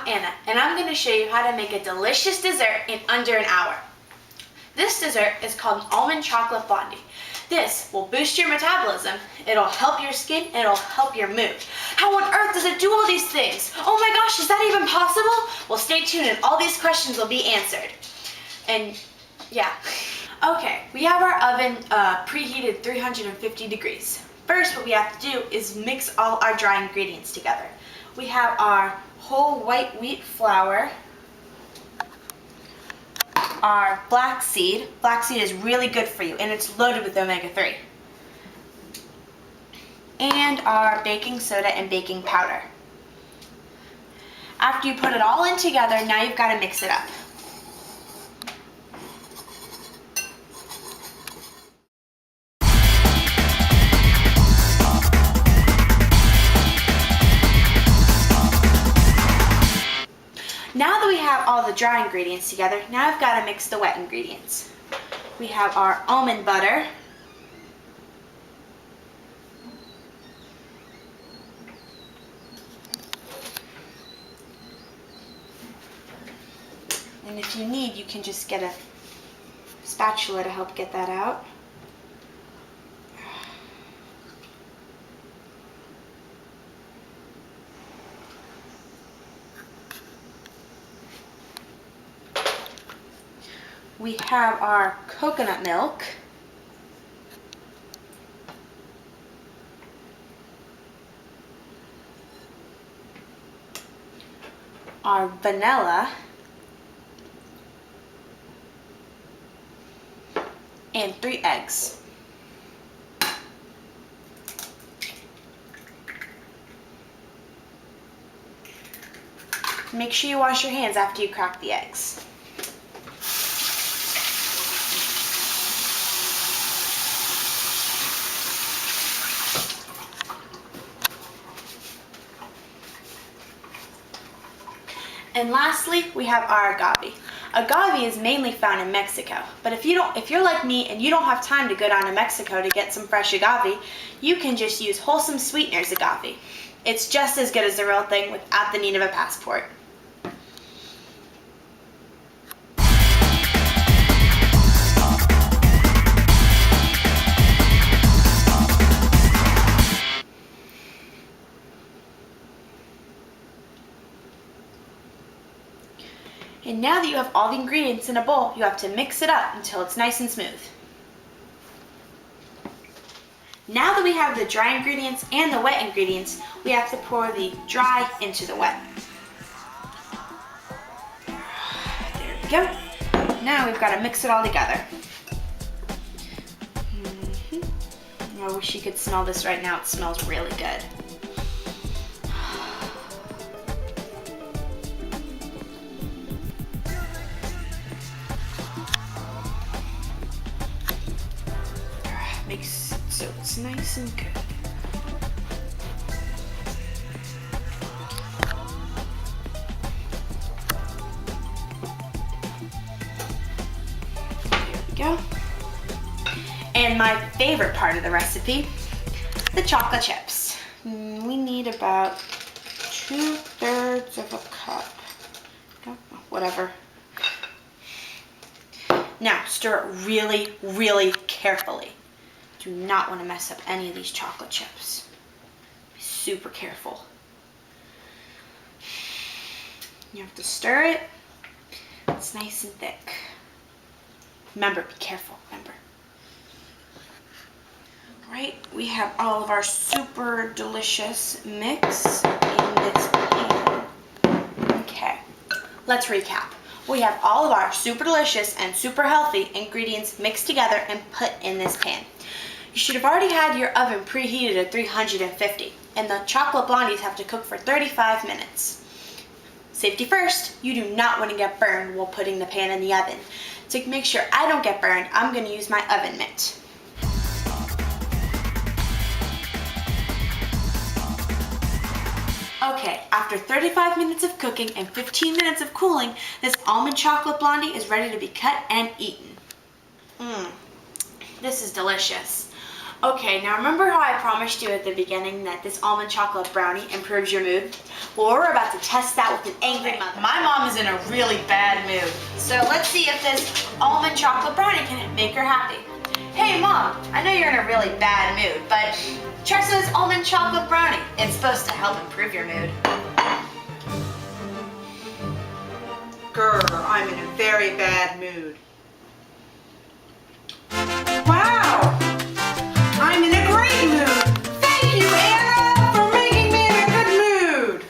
Anna, and I'm going to show you how to make a delicious dessert in under an hour. This dessert is called almond chocolate blondie. This will boost your metabolism, it'll help your skin, and it'll help your mood. How on earth does it do all these things? Oh my gosh, is that even possible? Well, stay tuned and all these questions will be answered. And yeah. Okay, we have our oven preheated 350 degrees. First, what we have to do is mix all our dry ingredients together. We have our whole white wheat flour, our black seed. Black seed is really good for you and it's loaded with omega-3. And our baking soda and baking powder. After you put it all in together, now you've got to mix it up. Now that we have all the dry ingredients together, now I've got to mix the wet ingredients. We have our almond butter, and if you need, you can just get a spatula to help get that out. We have our coconut milk, our vanilla, and 3 eggs. Make sure you wash your hands after you crack the eggs. And lastly, we have our agave. Agave is mainly found in Mexico, but if you're like me and you don't have time to go down to Mexico to get some fresh agave, you can just use Wholesome Sweeteners agave. It's just as good as the real thing without the need of a passport. And now that you have all the ingredients in a bowl, you have to mix it up until it's nice and smooth. Now that we have the dry ingredients and the wet ingredients, we have to pour the dry into the wet. There we go. Now we've got to mix it all together. I wish you could smell this right now. It smells really good. Makes it so it's nice and good. There we go. And my favorite part of the recipe, the chocolate chips. We need about 2/3 of a cup. Whatever. Now stir it really, really carefully. Do not want to mess up any of these chocolate chips. Be super careful. You have to stir it. It's nice and thick. Remember, be careful, remember. Right, we have all of our super delicious mix in this pan. Okay, let's recap. We have all of our super delicious and super healthy ingredients mixed together and put in this pan. You should have already had your oven preheated at 350, and the chocolate blondies have to cook for 35 minutes. Safety first, you do not want to get burned while putting the pan in the oven. To make sure I don't get burned, I'm going to use my oven mitt. Okay, after 35 minutes of cooking and 15 minutes of cooling, this almond chocolate blondie is ready to be cut and eaten. This is delicious. Okay, now remember how I promised you at the beginning that this almond chocolate brownie improves your mood? Well, we're about to test that with an angry mother. My mom is in a really bad mood, so let's see if this almond chocolate brownie can make her happy. Hey Mom, I know you're in a really bad mood, but try some of this almond chocolate brownie. It's supposed to help improve your mood. Grr, I'm in a very bad mood. Wow! I'm in a great mood! Thank you, Anna, for making me in a good mood!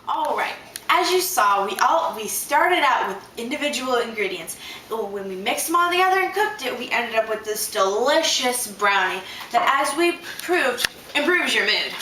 Alright, as you saw, we started out with individual ingredients. When we mixed them all together and cooked it, we ended up with this delicious brownie that, as we proved, improves your mood.